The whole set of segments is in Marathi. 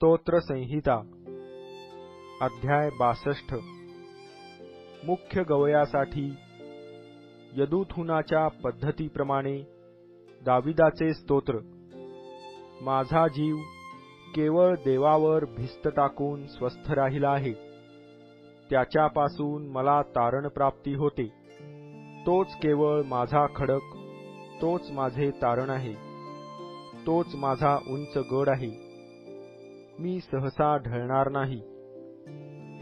स्तोत्र संहिता अध्याय 62 मुख्य गवयासाठी यदुथुनाच्या पद्धतीप्रमाणे दाविदाचे स्तोत्र। माझा जीव केवळ देवावर भिस्त टाकून स्वस्थ राहिला आहे, त्याच्यापासून मला तारण प्राप्ती होते। तोच केवळ माझा खडक, तोच माझे तारण आहे, तोच माझा उंच गड आहे। मी सहसा ढळणार नाही।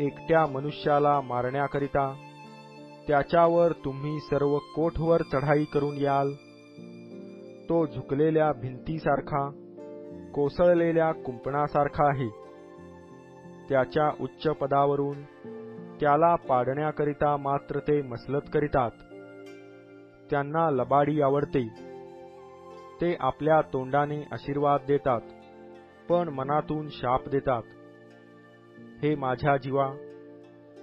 एकट्या मनुष्याला मारण्याकरिता त्याच्यावर तुम्ही सर्व कोठवर चढाई करून याल। तो झुकलेल्या भिंतीसारखा, कोसळलेल्या कुंपणासारखा आहे। त्याच्या उच्च पदावरून त्याला पाडण्याकरिता मात्र ते मसलत करीतात। त्यांना लबाडी आवडते। ते आपल्या तोंडाने आशीर्वाद देतात, पण मनातून शाप देतात। हे माझ्या जीवा,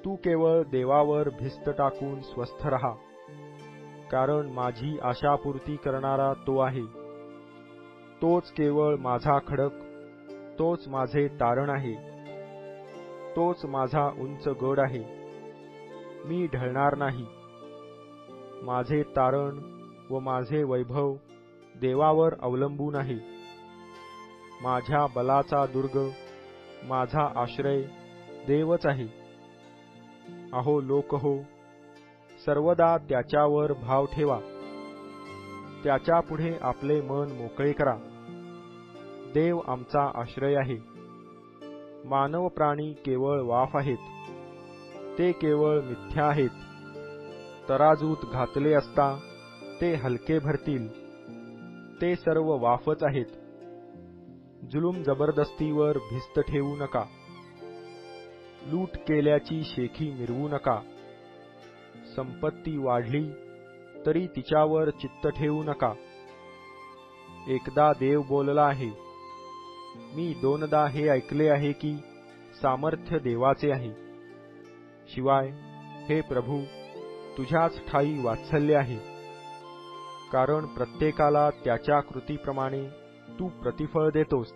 तू केवळ देवावर भिस्त टाकून स्वस्थ रहा, कारण माझी आशापूर्ती करणारा तो आहे। तोच केवळ माझा खडक, तोच माझे तारण आहे, तोच माझा उंच गड आहे। मी ढळणार नाही। माझे तारण व माझे वैभव देवावर अवलंबून आहे। माझ्या बलाचा दुर्ग, माझा आश्रय देवच आहे। अहो लोक हो, सर्वदा त्याच्यावर भाव ठेवा। त्याच्यापुढे आपले मन मोकळे करा। देव आमचा आश्रय आहे। मानव प्राणी केवळ वाफ आहेत, ते केवळ मिथ्या आहेत। तराजूत घातले असता ते हलके भरतील, ते सर्व वाफच आहेत। जुलूम जबरदस्तीवर भिस्त ठेवू नका। लूट केल्याची शेखी मिरवू नका। संपत्ती वाढली तरी तिच्यावर चित्त ठेवू नका। एकदा देव बोलला आहे, मी दोनदा हे ऐकले आहे की सामर्थ्य देवाचे आहे। शिवाय हे प्रभू, तुझ्याच ठाई वात्सल्य आहे, कारण प्रत्येकाला त्याच्या कृतीप्रमाणे तू प्रतिफळ देतोस।